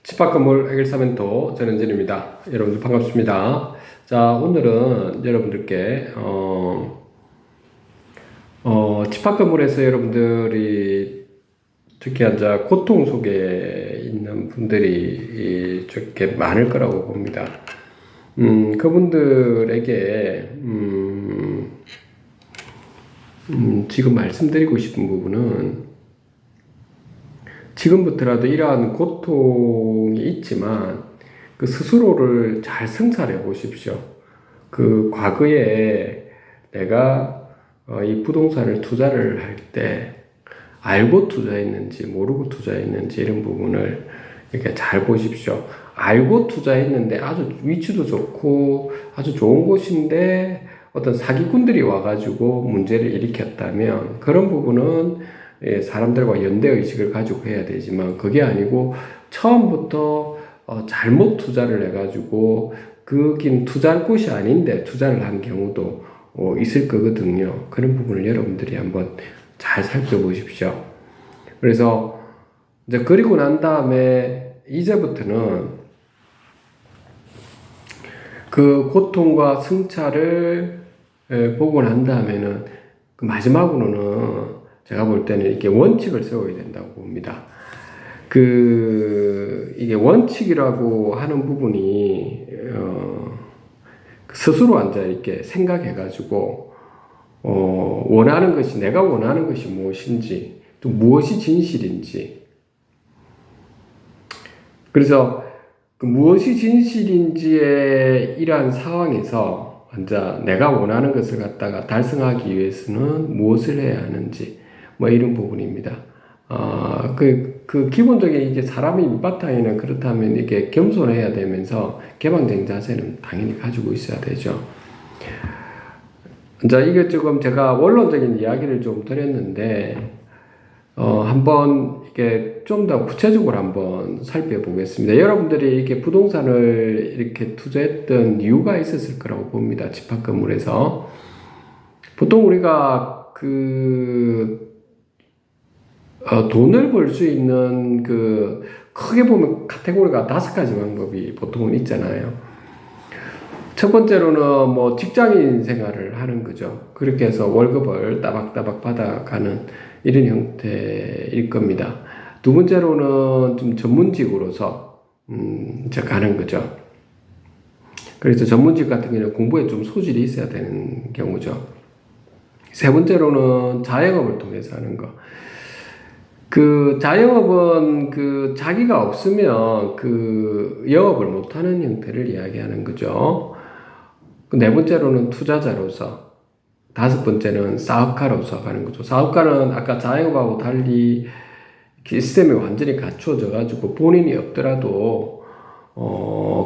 집합건물 해결사멘토 전현진입니다. 여러분들 반갑습니다. 자, 오늘은 여러분들께 집합건물에서 여러분들이 특히 이제 고통 속에 있는 분들이 저렇게 많을 거라고 봅니다. 그분들에게 지금 말씀드리고 싶은 부분은, 지금부터라도 이러한 고통이 있지만 그 스스로를 잘 성찰해 보십시오. 그 과거에 내가 이 부동산을 투자를 할 때 알고 투자했는지 모르고 투자했는지 이런 부분을 이렇게 잘 보십시오. 알고 투자했는데 아주 위치도 좋고 아주 좋은 곳인데 어떤 사기꾼들이 와가지고 문제를 일으켰다면 그런 부분은 사람들과 연대의식을 가지고 해야 되지만, 그게 아니고 처음부터 잘못 투자를 해가지고 그긴 투자할 곳이 아닌데 투자를 한 경우도 있을 거거든요. 그런 부분을 여러분들이 한번 잘 살펴보십시오. 그래서 이제 그리고 난 다음에 이제부터는 그 고통과 승차를 보고 난 다음에는 그 마지막으로는 제가 볼 때는 이렇게 원칙을 세워야 된다고 봅니다. 이게 원칙이라고 하는 부분이, 스스로 앉아 이렇게 생각해가지고, 원하는 것이, 내가 원하는 것이 무엇인지, 또 무엇이 진실인지. 그래서 그 무엇이 진실인지에 이러한 상황에서 앉아 내가 원하는 것을 갖다가 달성하기 위해서는 무엇을 해야 하는지, 뭐 이런 부분입니다. 기본적인 이제 사람이 밑바탕에는 그렇다면 이게 겸손해야 되면서 개방적인 자세는 당연히 가지고 있어야 되죠. 자, 이게 지금 제가 원론적인 이야기를 좀 드렸는데, 한번 이게 좀 더 구체적으로 한번 살펴보겠습니다. 여러분들이 이렇게 부동산을 이렇게 투자했던 이유가 있었을 거라고 봅니다. 집합건물에서. 보통 우리가 돈을 벌 수 있는 크게 보면 카테고리가 5가지 방법이 보통은 있잖아요. 첫 번째로는 뭐 직장인 생활을 하는 거죠. 그렇게 해서 월급을 따박따박 받아가는 이런 형태일 겁니다. 두 번째로는 좀 전문직으로서 이제 가는 거죠. 그래서 전문직 같은 경우는 공부에 좀 소질이 있어야 되는 경우죠. 세 번째로는 자영업을 통해서 하는 거. 자영업은 자기가 없으면 영업을 못하는 형태를 이야기하는 거죠. 네 번째로는 투자자로서, 다섯 번째는 사업가로서 가는 거죠. 사업가는 아까 자영업하고 달리 시스템이 완전히 갖추어져 가지고 본인이 없더라도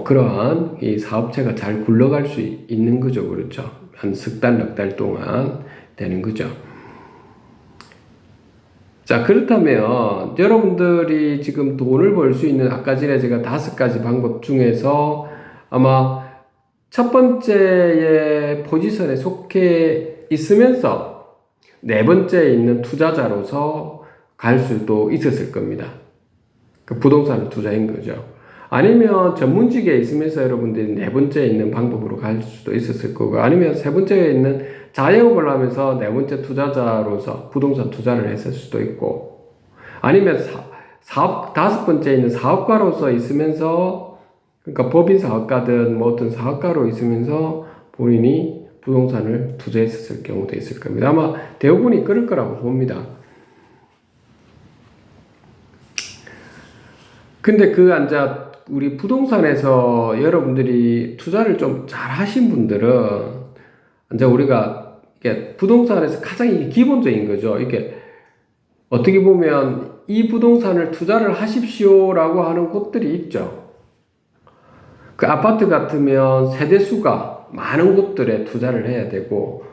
그러한 이 사업체가 잘 굴러갈 수 있는 거죠. 그렇죠. 한 석 달, 넉 달 동안 되는 거죠. 자, 그렇다면 여러분들이 지금 돈을 벌 수 있는 아까 전에 제가 5가지 방법 중에서 아마 첫 번째의 포지션에 속해 있으면서 네 번째에 있는 투자자로서 갈 수도 있었을 겁니다. 부동산을 투자한 거죠. 아니면 전문직에 있으면서 여러분들이 네 번째에 있는 방법으로 갈 수도 있었을 거고, 아니면 세 번째에 있는 자영업을 하면서 네 번째 투자자로서 부동산 투자를 했을 수도 있고, 아니면 다섯 번째에 있는 사업가로서 있으면서, 그러니까 법인 사업가든 뭐 어떤 사업가로 있으면서 본인이 부동산을 투자했을 경우도 있을 겁니다. 아마 대부분이 그럴 거라고 봅니다. 근데 우리 부동산에서 여러분들이 투자를 좀 잘 하신 분들은, 이제 우리가 이게 부동산에서 가장 기본적인 거죠. 이게 어떻게 보면 이 부동산을 투자를 하십시오라고 하는 곳들이 있죠. 그 아파트 같으면 세대수가 많은 곳들에 투자를 해야 되고,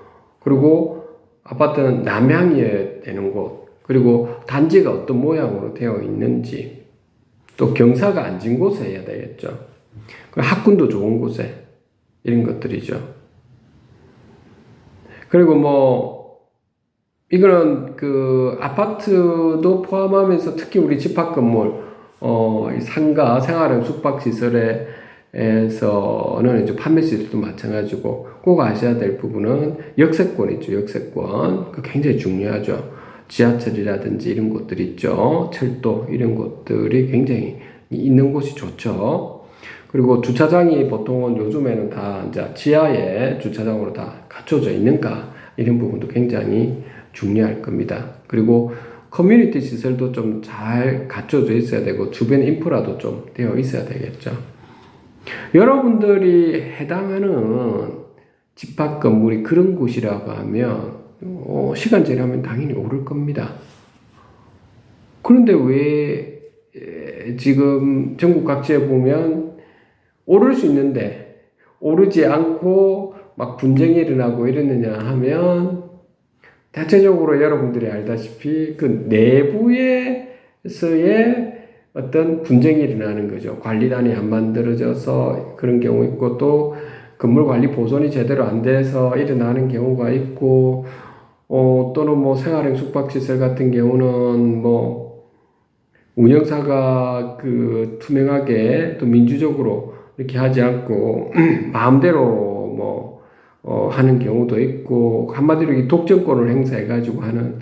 그리고 아파트는 남향이어야 되는 곳, 그리고 단지가 어떤 모양으로 되어 있는지, 또 경사가 앉은 곳에 해야 되겠죠. 학군도 좋은 곳에, 이런 것들이죠. 그리고 이거는 아파트도 포함하면서 특히 우리 집합건물, 이 상가 생활형 숙박시설에서는 이제 판매 시설도 마찬가지고 꼭 아셔야 될 부분은 역세권이죠. 역세권. 그 굉장히 중요하죠. 지하철이라든지 이런 곳들 있죠. 철도 이런 곳들이 굉장히 있는 곳이 좋죠. 그리고 주차장이 보통은 요즘에는 다 이제 지하에 주차장으로 다 갖춰져 있는가 이런 부분도 굉장히 중요할 겁니다. 그리고 커뮤니티 시설도 좀 잘 갖춰져 있어야 되고 주변 인프라도 좀 되어 있어야 되겠죠. 여러분들이 해당하는 집합 건물이 그런 곳이라고 하면 시간 지나면 당연히 오를 겁니다. 그런데 왜 지금 전국 각지에 보면 오를 수 있는데 오르지 않고 막 분쟁이 일어나고 이러느냐 하면 대체적으로 여러분들이 알다시피 그 내부에서의 어떤 분쟁이 일어나는 거죠. 관리단이 안 만들어져서 그런 경우 있고 또 건물 관리 보존이 제대로 안 돼서 일어나는 경우가 있고 또는 뭐 생활형 숙박시설 같은 경우는 뭐 운영사가 그 투명하게 또 민주적으로 이렇게 하지 않고 마음대로 뭐 하는 경우도 있고 한마디로 이 독점권을 행사해가지고 하는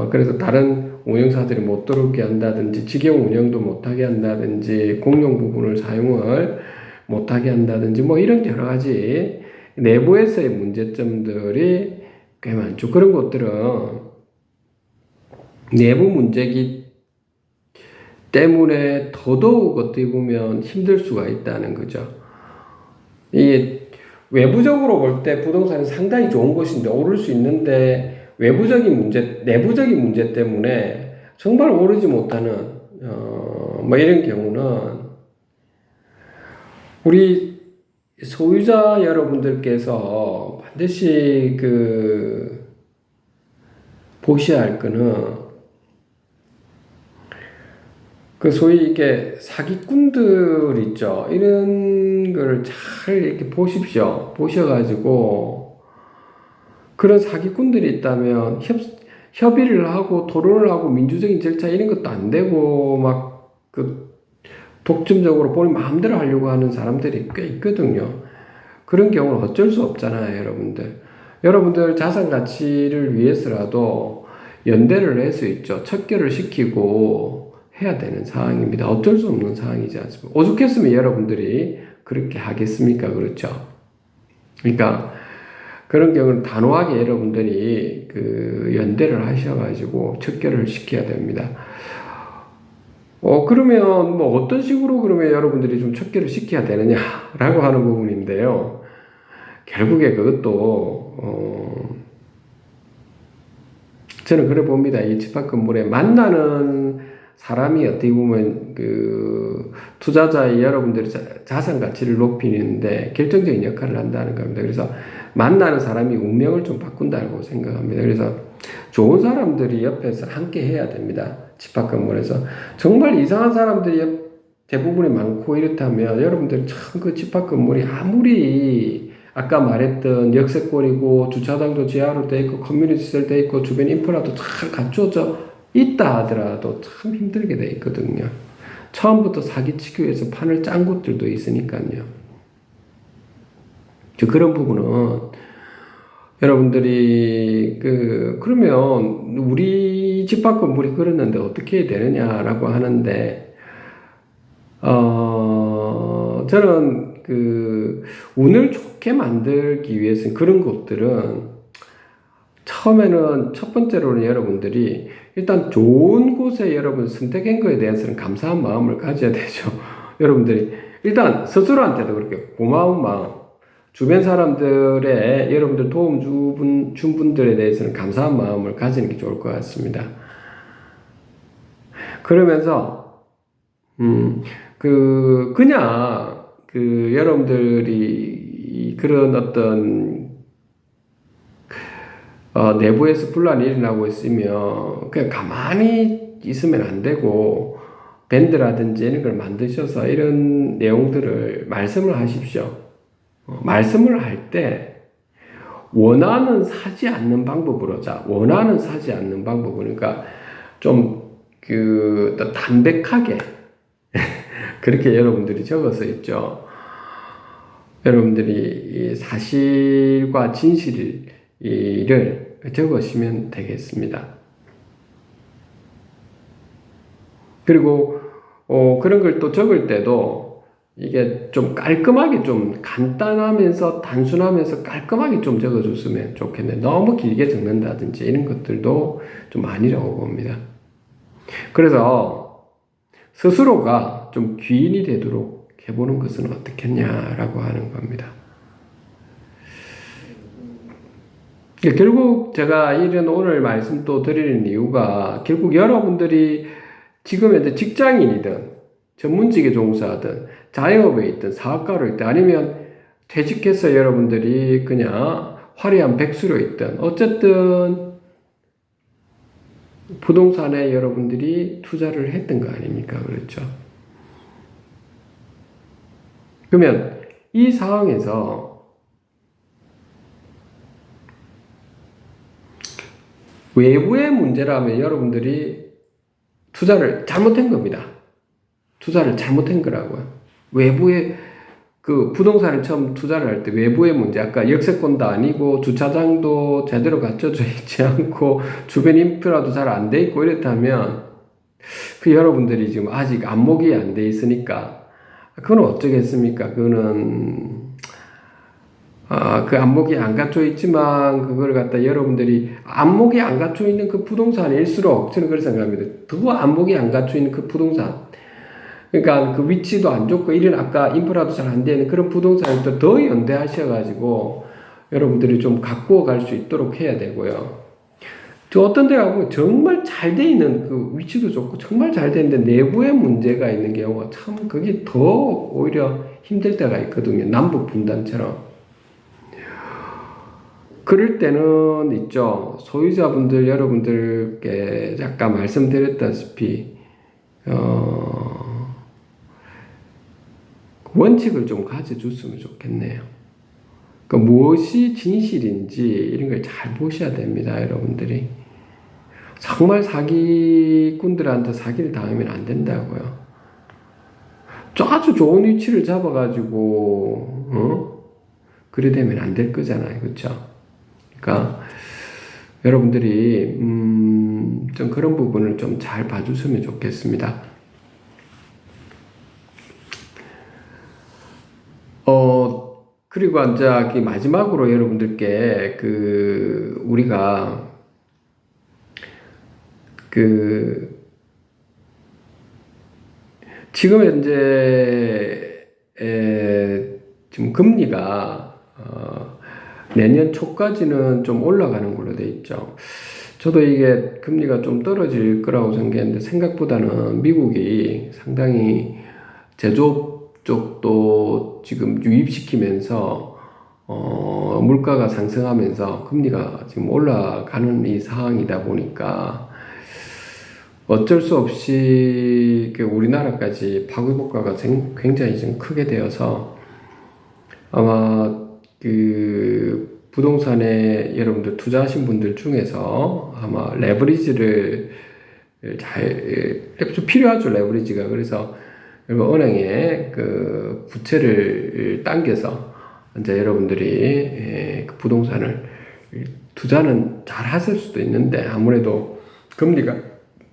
그래서 다른 운영사들이 못 들어오게 한다든지 직영 운영도 못하게 한다든지 공용 부분을 사용을 못하게 한다든지 뭐 이런 여러 가지 내부에서의 문제점들이 꽤 많죠. 그런 것들은 내부 문제기 때문에 더더욱 어떻게 보면 힘들 수가 있다는 거죠. 이게 외부적으로 볼 때 부동산은 상당히 좋은 곳인데 오를 수 있는데 외부적인 문제, 내부적인 문제 때문에 정말 오르지 못하는 뭐 이런 경우는 우리 소유자 여러분들께서 반드시 보셔야 할 거는 그 소위 이게 사기꾼들 있죠. 이런 거를 잘 이렇게 보십시오. 보셔가지고 그런 사기꾼들이 있다면 협의를 하고 토론을 하고 민주적인 절차 이런 것도 안 되고 막 독점적으로 본인 마음대로 하려고 하는 사람들이 꽤 있거든요. 그런 경우는 어쩔 수 없잖아요, 여러분들. 여러분들 자산 가치를 위해서라도 연대를 할 수 있죠. 척결을 시키고 해야 되는 상황입니다. 어쩔 수 없는 상황이지 않습니까? 오죽했으면 여러분들이 그렇게 하겠습니까? 그렇죠? 그러니까 그런 경우는 단호하게 여러분들이 연대를 하셔가지고 척결을 시켜야 됩니다. 그러면 뭐 어떤 식으로 그러면 여러분들이 좀 척결을 시켜야 되느냐라고 하는 부분인데요. 결국에 그것도 저는 그래 봅니다. 이 집합 건물에 만나는 사람이 어떻게 보면 투자자의 여러분들의 자산 가치를 높이는데 결정적인 역할을 한다는 겁니다. 그래서 만나는 사람이 운명을 좀 바꾼다고 생각합니다. 그래서 좋은 사람들이 옆에서 함께 해야 됩니다. 집합 건물에서 정말 이상한 사람들이 대부분이 많고 이렇다면 여러분들 참 그 집합 건물이 아무리 아까 말했던 역세권이고 주차장도 지하로 돼 있고 커뮤니티 시설 돼 있고 주변 인프라도 잘 갖춰져 있다 하더라도 참 힘들게 돼 있거든요. 처음부터 사기치기 위해서 판을 짠 곳들도 있으니까요. 그런 부분은 여러분들이 그러면 우리 집합 건물이 그랬는데 어떻게 해야 되느냐라고 하는데 저는 운을 좋게 만들기 위해서는 그런 것들은 처음에는 첫 번째로는 여러분들이 일단 좋은 곳에 여러분 선택한 거에 대해서는 감사한 마음을 가져야 되죠. 여러분들이 일단 스스로한테도 그렇게 고마운 마음, 주변 사람들의 여러분들 도움 준 분들에 대해서는 감사한 마음을 가지는 게 좋을 것 같습니다. 그러면서 그냥 여러분들이 그런 어떤 내부에서 분란이 일어나고 있으면 그냥 가만히 있으면 안 되고 밴드라든지 이런 걸 만드셔서 이런 내용들을 말씀을 하십시오. 말씀을 할 때 원하는 사지 않는 방법으로 원하는 사지 않는 방법 그러니까 좀 담백하게 그렇게 여러분들이 적어서 있죠. 여러분들이 이 사실과 진실을 적으시면 되겠습니다. 그리고 그런 걸 또 적을 때도 이게 좀 깔끔하게, 좀 간단하면서 단순하면서 깔끔하게 좀 적어줬으면 좋겠네. 너무 길게 적는다든지 이런 것들도 좀 아니라고 봅니다. 그래서 스스로가 좀 귀인이 되도록 해보는 것은 어떻겠냐라고 하는 겁니다. 결국 제가 이런 오늘 말씀 또 드리는 이유가, 결국 여러분들이 지금 현재 직장인이든 전문직에 종사하든 자영업에 있든 사업가로 있든 아니면 퇴직해서 여러분들이 그냥 화려한 백수로 있든 어쨌든 부동산에 여러분들이 투자를 했던 거 아닙니까? 그렇죠? 그러면 이 상황에서 외부의 문제라면 여러분들이 투자를 잘못한 겁니다. 투자를 잘못한 거라고요. 외부의 그 부동산을 처음 투자를 할 때 외부의 문제, 아까 역세권도 아니고 주차장도 제대로 갖춰져 있지 않고 주변 인프라도 잘 안 돼 있고 이렇다면 그 여러분들이 지금 아직 안목이 안 돼 있으니까 그건 어쩌겠습니까? 그거는 그 안목이 안 갖춰 있지만 그걸 갖다 여러분들이 안목이 안 갖춰 있는 그 부동산일수록 저는 그렇게 생각합니다. 더 안목이 안 갖춰 있는 그 부동산, 그러니까 그 위치도 안 좋고 이런 아까 인프라도 잘 안 되는 그런 부동산을 더 연대하셔가지고 여러분들이 좀 가꾸어 갈 수 있도록 해야 되고요. 저 어떤 데가 보면 정말 잘 돼 있는 그 위치도 좋고 정말 잘 돼 있는데 내부에 문제가 있는 경우가 참 그게 더 오히려 힘들 때가 있거든요. 남북 분단처럼. 그럴 때는 있죠. 소유자분들 여러분들께 아까 말씀드렸다시피 원칙을 좀 가져줬으면 좋겠네요. 그러니까 무엇이 진실인지 이런 걸 잘 보셔야 됩니다, 여러분들이. 정말 사기꾼들한테 사기를 당하면 안 된다고요. 아주 좋은 위치를 잡아가지고 그래 되면 안 될 거잖아요, 그렇죠? 그러니까 여러분들이 좀 그런 부분을 좀 잘 봐주시면 좋겠습니다. 그리고 이제 마지막으로 여러분들께 우리가 지금 현재 지금 금리가 내년 초까지는 좀 올라가는 걸로 돼 있죠. 저도 이게 금리가 좀 떨어질 거라고 생각했는데 생각보다는 미국이 상당히 제조업 쪽도 지금 유입시키면서 물가가 상승하면서 금리가 지금 올라가는 이 상황이다 보니까 어쩔 수 없이 우리나라까지 파급 효과가 굉장히 좀 크게 되어서 아마 부동산에 여러분들 투자하신 분들 중에서 아마 레버리지를 좀 필요하죠, 레버리지가. 그래서 은행에 부채를 당겨서 이제 여러분들이 부동산을 투자는 잘 하실 수도 있는데 아무래도 금리가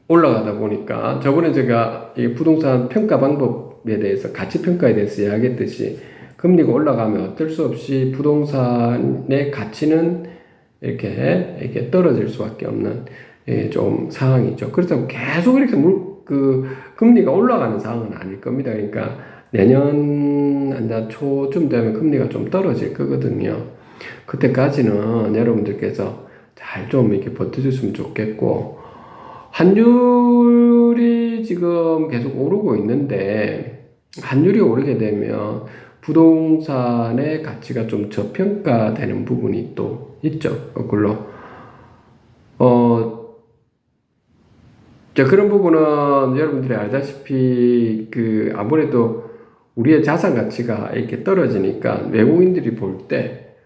올라가다 보니까 저번에 제가 이 부동산 평가 방법에 대해서 가치 평가에 대해서 이야기했듯이 금리가 올라가면 어쩔 수 없이 부동산의 가치는 이렇게 떨어질 수밖에 없는 좀 상황이죠. 그렇다고 계속 이렇게 금리가 올라가는 상황은 아닐 겁니다. 그러니까 내년 초쯤 되면 금리가 좀 떨어질 거거든요. 그때까지는 여러분들께서 잘 좀 이렇게 버텨줬으면 좋겠고, 환율이 지금 계속 오르고 있는데 환율이 오르게 되면 부동산의 가치가 좀 저평가되는 부분이 또 있죠. 거꾸로. 그런 부분은 여러분들이 알다시피 아무래도 우리의 자산 가치가 이렇게 떨어지니까 외국인들이 볼 때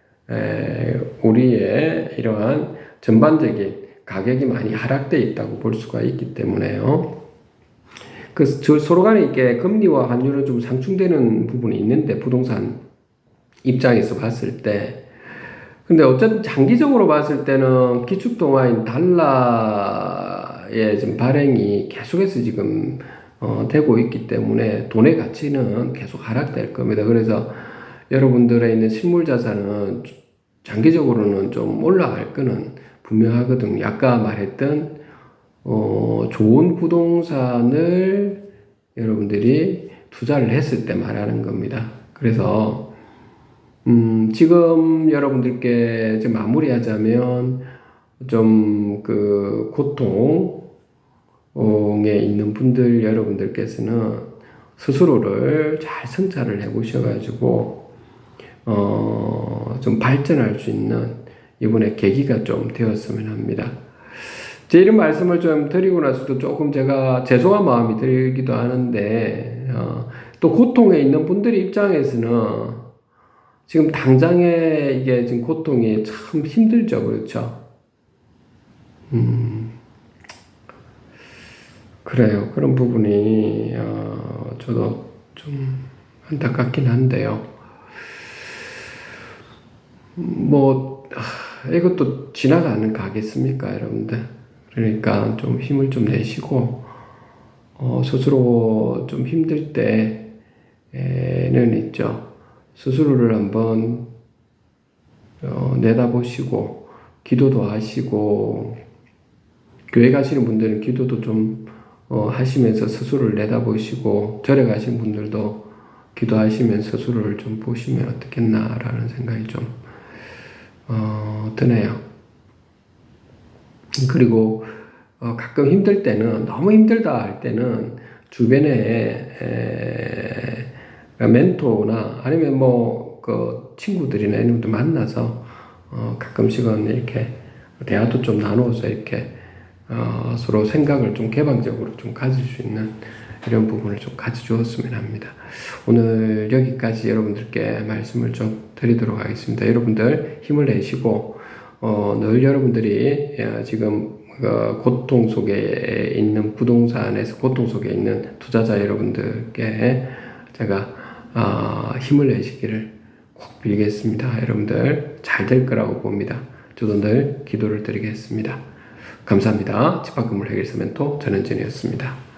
우리의 이러한 전반적인 가격이 많이 하락되어 있다고 볼 수가 있기 때문에요. 서로 간에 이렇게 금리와 환율은 좀 상충되는 부분이 있는데, 부동산 입장에서 봤을 때. 근데 어쨌든 장기적으로 봤을 때는 기축통화인 달러의 지금 발행이 계속해서 지금 되고 있기 때문에 돈의 가치는 계속 하락될 겁니다. 그래서 여러분들의 있는 실물 자산은 장기적으로는 좀 올라갈 거는 분명하거든요. 아까 말했던 좋은 부동산을 여러분들이 투자를 했을 때 말하는 겁니다. 그래서 지금 여러분들께 좀 마무리하자면 좀 그 고통에 있는 분들 여러분들께서는 스스로를 잘 성찰을 해 보셔가지고 좀 발전할 수 있는 이번에 계기가 좀 되었으면 합니다. 제 이런 말씀을 좀 드리고 나서도 조금 제가 죄송한 마음이 들기도 하는데 또 고통에 있는 분들 입장에서는 지금 당장에 이게 지금 고통이 참 힘들죠, 그렇죠? 그래요. 그런 부분이 저도 좀 안타깝긴 한데요. 뭐 이것도 지나가는 가겠습니까, 여러분들? 그러니까 좀 힘을 좀 내시고 스스로 좀 힘들 때는 있죠. 스스로를 한번 내다보시고 기도도 하시고 교회 가시는 분들은 기도도 좀 하시면서 스스로를 내다보시고 절에 가신 분들도 기도하시면서 스스로를 좀 보시면 어떻겠나라는 생각이 좀 드네요. 그리고 가끔 힘들 때는 너무 힘들다 할 때는 주변에 멘토나 아니면 뭐 그 친구들이나 이런 분들 만나서 가끔씩은 이렇게 대화도 좀 나누어서 이렇게 서로 생각을 좀 개방적으로 좀 가질 수 있는 이런 부분을 좀 가져주었으면 합니다. 오늘 여기까지 여러분들께 말씀을 좀 드리도록 하겠습니다. 여러분들 힘을 내시고 늘 여러분들이 지금 고통 속에 있는 부동산에서 고통 속에 있는 투자자 여러분들께 제가 힘을 내시기를 꼭 빌겠습니다. 여러분들 잘 될 거라고 봅니다. 저도 늘 기도를 드리겠습니다. 감사합니다. 집합건물 해결사 멘토 전현진이었습니다.